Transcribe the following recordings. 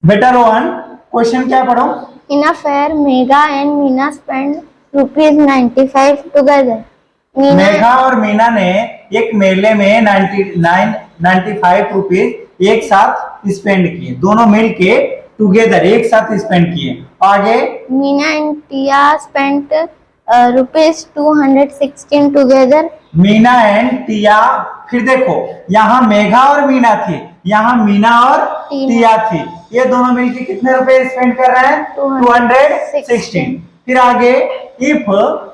बेटा रोहन, क्वेश्चन क्या पढ़ो? In a fair, Megha and Meena spent rupees 95 together. Megha और मीना ने एक मेले में 95 रुपीज एक साथ स्पेंड किए, दोनों मिल के टुगेदर एक साथ स्पेंड किए। आगे Meena and Tia spent rupees 216 together. Meena and Tia, फिर देखो यहाँ मेघा और मीना थी, यहाँ मीना और टिया थी, ये दोनों मिलके कितने रुपए स्पेंड कर रहे हैं? 216। फिर आगे if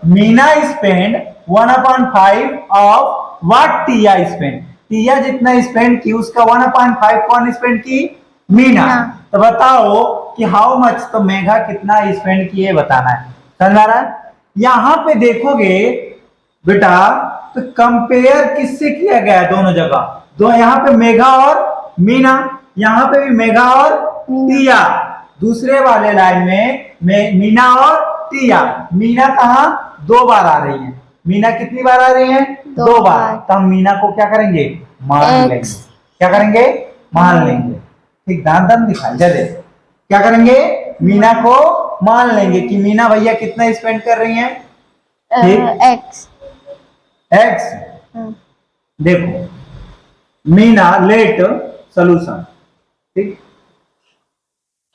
Meena spend 1/5 of what Tia spend, Tia जितना स्पेंड की उसका 1/5 कौन स्पेंड की? मीना। तो बताओ कि हाउ मच, तो मेघा कितना स्पेंड किए बताना है। समझ आ रहा है? यहाँ पे देखोगे बेटा तो कंपेयर किससे किया गया है? दोनों जगह, दो यहाँ पे मेघा और मीना, यहाँ पे भी मेघा और टिया। दूसरे वाले लाइन में मीना और टिया, मीना कहा? 2 बार आ रही है। मीना कितनी बार आ रही है? 2 बार। तो हम मीना को क्या करेंगे? मान लेंगे। क्या करेंगे? मान लेंगे। ठीक, दान दान दिखाई दे। क्या करेंगे? मीना को मान लेंगे कि मीना भैया कितना स्पेंड कर रही है? X. देखो मीना लेट सोल्यूशन, ठीक,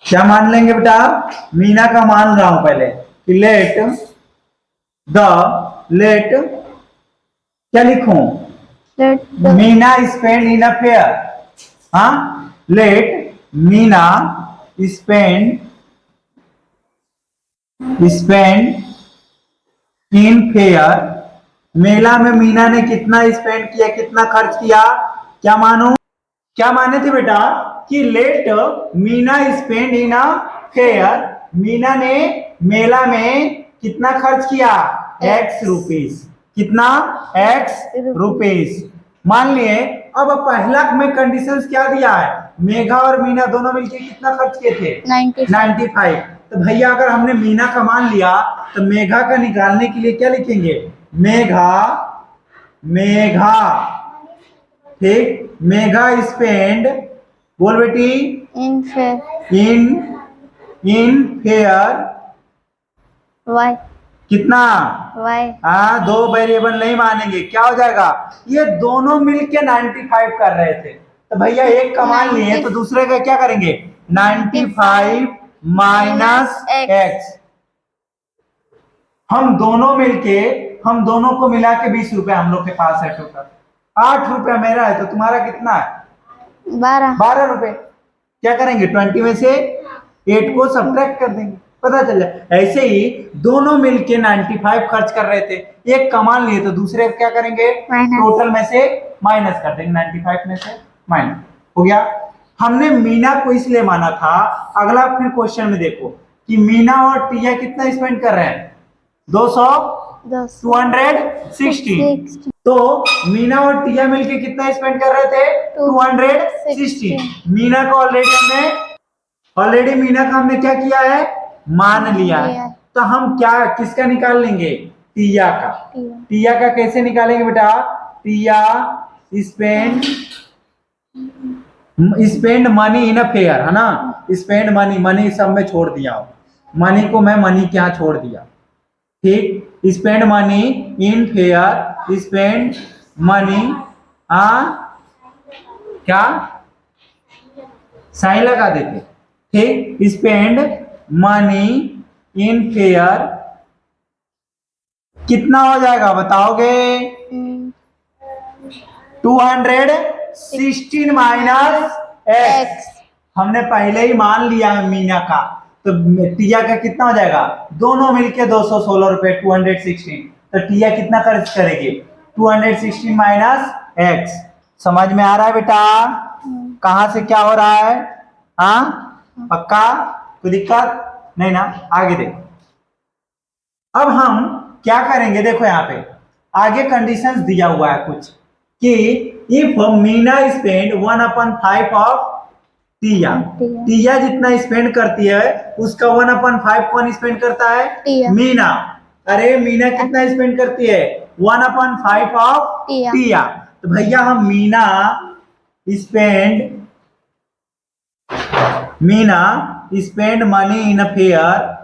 क्या मान लेंगे बेटा? मीना का मान रहा हूं पहले कि लेट क्या लिखूं? Meena spend in a fair. हाँ, let Meena spend in fair. मेला में मीना ने कितना स्पेंड किया, कितना खर्च किया? क्या मानो? क्या माने थे बेटा कि let Meena spend in a fair, Meena ने मेला में कितना खर्च किया? X rupees. कितना? X rupees. मान लिए। अब पहला में कंडीशंस क्या दिया है? मेघा और मीना दोनों मिलकर कितना खर्च किए थे? 95। तो भैया अगर हमने मीना का मान लिया तो मेघा का निकालने के लिए क्या लिखेंगे? मेघा, ठीक, मेघा स्पेंड, बोल बेटी, इन फेयर Y. कितना? Y. हाँ, 2 वेरिएबल नहीं मानेंगे, क्या हो जाएगा? ये दोनों मिलके 95 कर रहे थे, तो भैया एक का मान लिए तो दूसरे का क्या करेंगे? 95 माइनस X। हम दोनों को मिला के 20 रुपए हम लोग के पास है टोटल। 8 रुपया मेरा है, तो तुम्हारा कितना है? 12 रुपए। क्या करेंगे? 20 में से 8 को सब्ट्रैक्ट कर देंगे, पता चल जाए। ऐसे ही दोनों मिलके 95 खर्च कर रहे थे, एक कमान लिए तो दूसरे क्या करेंगे? टोटल में से माइनस कर देंगे, 95 में से माइनस हो गया। हमने मीना को इसलिए माना था। अगला फिर क्वेश्चन में देखो कि मीना और टिया कितना स्पेंड कर रहे हैं? 216। तो मीना और टिया मिलके कितना स्पेंड कर रहे थे? 216। मीना को ऑलरेडी मीना का हमने क्या किया है? मान लिया है। तो हम क्या किसका निकाल लेंगे? टिया का। टिया का कैसे निकालेंगे बेटा? Tia spend money in a fair, है ना? स्पेंड मनी सब में छोड़ दिया, मनी को मैं मनी के यहाँ छोड़ दिया, ठीक। स्पेंड मनी इन फेयर, स्पेंड मनी, क्या साइन लगा देते, ठीक। स्पेंड मनी इन फेयर कितना हो जाएगा बताओगे? 216 माइनस X। हमने पहले ही मान लिया है मीना का, तो टिया का कितना हो जाएगा? दोनों मिलके 216 रुपए, 216। तो टिया कितना खर्च करेगी? 216 माइनस X। समझ में आ रहा है बेटा कहां से क्या हो रहा है? पक्का? कोई दिक्कत नहीं ना? आगे देखो। अब हम क्या करेंगे, देखो यहाँ पे आगे कंडीशंस दिया हुआ है कुछ कि इफ मीना स्पेंड 1/5 ऑफ टिया जितना स्पेंड करती है उसका 1/5 कौन स्पेंड करता है? मीना। अरे मीना कितना स्पेंड करती है? 1/5 ऑफ टिया। तो भैया हम Meena spend Meena spend money in a fair,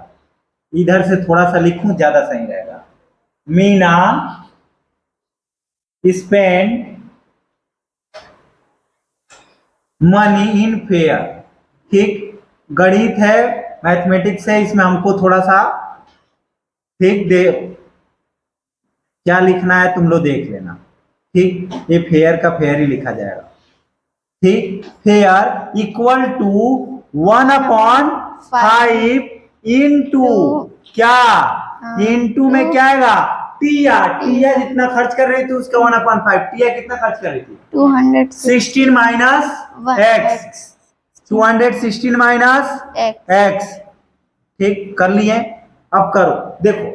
इधर से थोड़ा सा लिखूं ज्यादा सही रहेगा। मीना स्पेंड मनी इन फेयर। ठीक, गणित है, मैथमेटिक्स है, इसमें हमको थोड़ा सा ठीक दे क्या लिखना है तुम लोग देख लेना। ठीक, ये फेयर का फेयर ही लिखा जाएगा। ठीक, फेयर इक्वल टू 1/5 इंटू क्या, इंटू में क्या आएगा, टिया। टिया जितना खर्च कर रही थी उसका 1/5। टिया कितना खर्च कर रही थी, 216 माइनस एक्स, 216 माइनस एक्स। ठीक, कर लिए। अब करो, देखो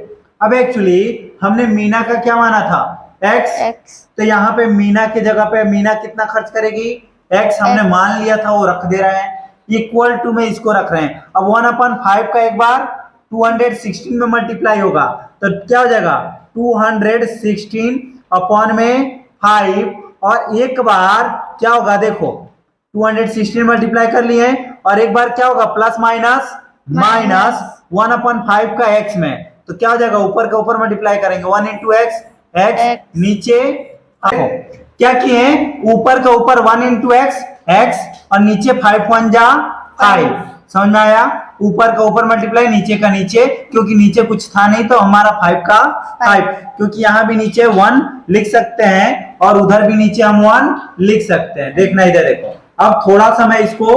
अब एक्चुअली हमने मीना का क्या माना था, एक्स। तो यहाँ पे मीना की जगह पे मीना कितना खर्च करेगी, एक्स हमने मान लिया था, वो रख दे रहे हैं। इक्वल टू में इसको रख रहे हैं। अब 1/5 का एक बार 216 में मल्टीप्लाई होगा तो क्या हो जाएगा, 216 अपॉन में 5, और एक बार क्या होगा, देखो 216 मल्टीप्लाई कर लिए, और एक बार क्या होगा, प्लस माइनस 1/5 का एक्स में, तो क्या हो जाएगा, ऊपर का ऊपर मल्टीप्लाई करेंगे, 1 इंटू एक्स, एक्स नीचे। देखो क्या किए, ऊपर का ऊपर 1 इंटू एक्स, एक्स, और नीचे 5 1 जा 5। समझ में आया, ऊपर का ऊपर मल्टीप्लाई, नीचे का नीचे, क्योंकि नीचे कुछ था नहीं तो हमारा 5 का 5, क्योंकि यहाँ भी नीचे 1 लिख सकते हैं और उधर भी नीचे हम 1 लिख सकते हैं। देखना इधर देखो, अब थोड़ा सा मैं इसको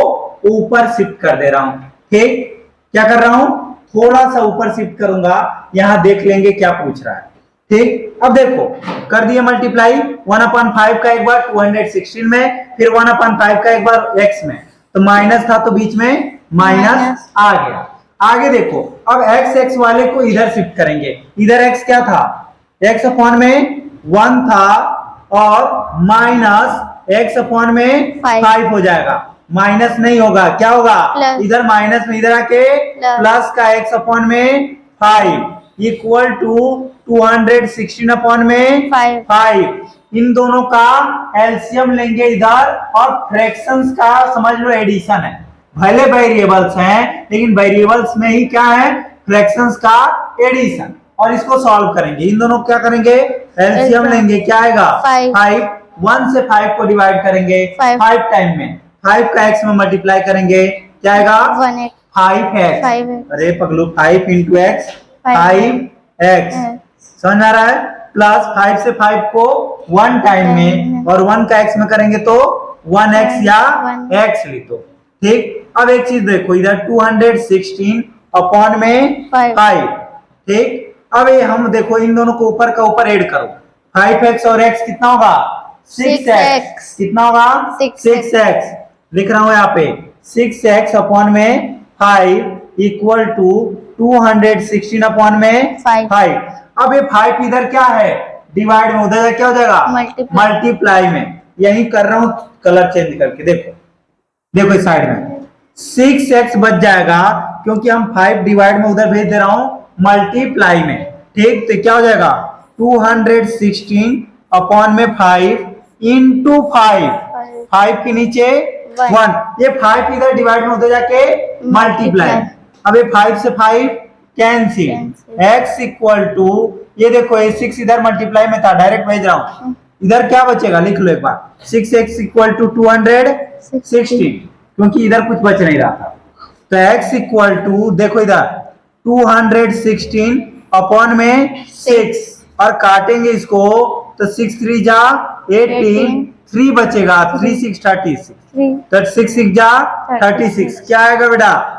ऊपर शिफ्ट कर दे रहा हूं। ठीक, क्या कर रहा हूं, थोड़ा सा ऊपर शिफ्ट करूंगा, यहां देख लेंगे क्या पूछ रहा है। ठीक, अब देखो कर दिए मल्टीप्लाई, 1/5 का एक बार 216 में, फिर 1/5 का एक बार x में, तो माइनस था तो बीच में माइनस आ गया। आगे देखो, अब x x वाले को इधर शिफ्ट करेंगे। इधर x क्या था, x अपॉन में 1 था, और माइनस x अपॉन में 5 हो जाएगा। माइनस नहीं होगा, क्या होगा, इधर माइनस में इधर आके प्लस का x अपॉन में 5 इक्वल टू 216 अपॉन में 5। इन दोनों का एलसीएम लेंगे इधर, और फ्रैक्शंस का समझ लो एडिशन है। भले वेरिएबल्स हैं लेकिन वेरिएबल्स में ही क्या है, फ्रैक्शंस का एडिशन, और इसको सॉल्व करेंगे। इन दोनों क्या करेंगे, एलसीएम लेंगे, क्या आएगा 5, 1 से 5 को डिवाइड करेंगे 5 टाइम में, 5 का x में मल्टीप्लाई करेंगे, क्या आएगा 5x। अरे पगलू 5 इंटू एक्स 5x, समझ आ रहा है, प्लस 5 से 5 को 1 टाइम में, और 1 का x में करेंगे तो 1x या x लिख दो। ठीक, अब एक चीज देखो, इधर 216 अपॉन में 5। ठीक, अब ये हम देखो इन दोनों को ऊपर का ऊपर ऐड करो, 5x और x कितना होगा, 6x। कितना होगा, 6x लिख रहा हूं यहाँ पे, 6x अपॉन में 5 इक्वल टू 216 अपॉन में 5। अब ये 5 इधर क्या है, डिवाइड में, उधर क्या हो जाएगा, मल्टीप्लाई में। यही कर रहा हूं कलर चेंज करके, देखो देखो इस साइड में 6x बच जाएगा, क्योंकि हम 5 डिवाइड में उधर भेज दे रहा हूं मल्टीप्लाई में। ठीक, तो क्या हो जाएगा, 216 अपॉन में 5 इंटू 5 के नीचे 1, ये 5 इधर डिवाइड में उधर जाके मल्टीप्लाई। अब ये 5 से 5 कैंसिल, x इक्वल टू, ये देखो ये 6 इधर मल्टीप्लाई में था, डायरेक्ट भेज रहा हूं, इधर क्या बचेगा लिख लो एक बार, 6x इक्वल टू 216, क्योंकि इधर कुछ बच नहीं रहा था। तो x इक्वल टू, देखो इधर 216 अपॉन में 6, और काटेंगे इसको तो 6 3 जा 18, 3 बचेगा, 3 6 36, तो 6 6 जा 36, क्या आएगा बेटा,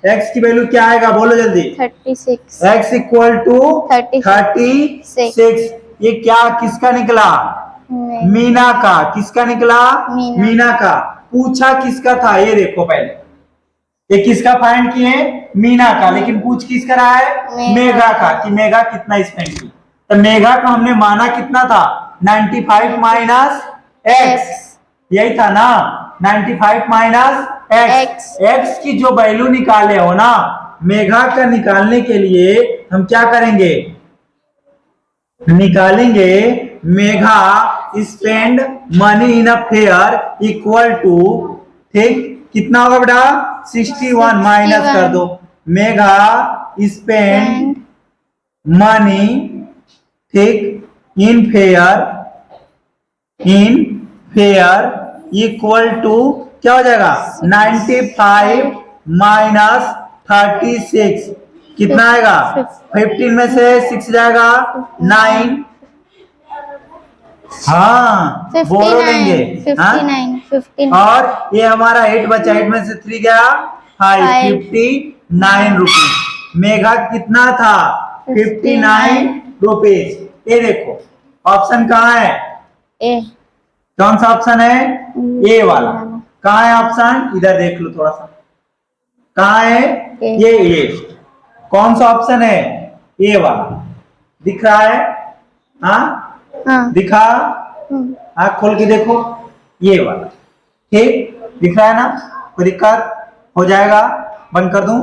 x की वैल्यू क्या आएगा, बोलो जल्दी, 36। x equal to 36। ये क्या किसका निकला, मीना का। किसका निकला, मीना का। पूछा किसका था, ये देखो पहले, ये किसका फाइंड किए, मीना का, लेकिन पूछ किसका रहा है, मेघा का, कि मेघा कितना स्पेंड की। तो मेघा का हमने माना कितना था, 95 माइनस एक्स, यही था ना, 95 माइनस एक्स। एक्स की जो वैल्यू निकाले हो ना, मेघा का निकालने के लिए हम क्या करेंगे, निकालेंगे Megha spend money in a fair equal to, ठीक, कितना होगा बेटा 61 माइनस कर दो। मेघा स्पेंड मनी ठीक इन फेयर इक्वल टू क्या हो जाएगा 95 माइनस 36 कितना आएगा 15 में से 6 जाएगा 9। हाँ बोलो लेंगे 59 और ये हमारा 8 बचा 8 में से 3 गया 59 रुपीज। मेघा कितना था 59 रुपीज। ये देखो ऑप्शन कहाँ है ए कौन सा ऑप्शन है ए वाला। कहाँ है ऑप्शन इधर देख लो थोड़ा सा कहाँ है ये कौन सा ऑप्शन है ए वाला दिख रहा है। हाँ हाँ दिखा आँख खोल के देखो ये वाला ठीक दिख रहा है ना कोई दिक्कत हो जाएगा बंद कर दूं।